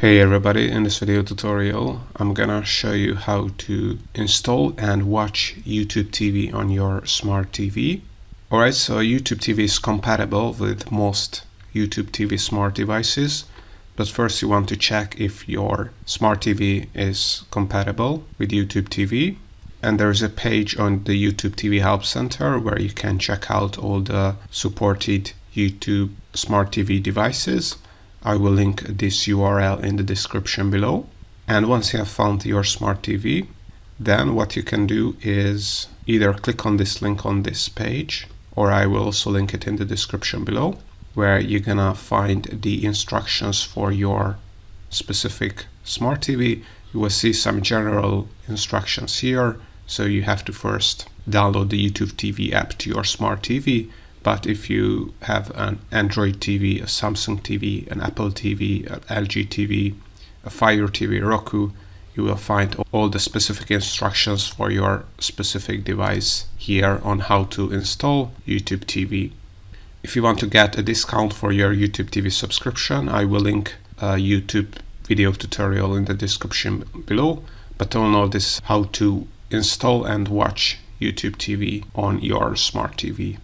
Hey everybody, in this video tutorial I'm gonna show you how to install and watch YouTube TV on your smart TV. Alright, so YouTube TV is compatible with most YouTube TV smart devices, but first you want to check if your smart TV is compatible with YouTube TV. And there's a page on the YouTube TV Help Center where you can check out all the supported YouTube smart TV devices. I will link this URL in the description below. And once you have found your smart TV, then what you can do is either click on this link on this page, or I will also link it in the description below, where you're gonna find the instructions for your specific smart TV. You will see some general instructions here. So you have to first download the YouTube TV app to your smart TV. But if you have an Android TV, a Samsung TV, an Apple TV, an LG TV, a Fire TV, Roku, you will find all the specific instructions for your specific device here on how to install YouTube TV. If you want to get a discount for your YouTube TV subscription, I will link a YouTube video tutorial in the description below. But all know this how to install and watch YouTube TV on your smart TV.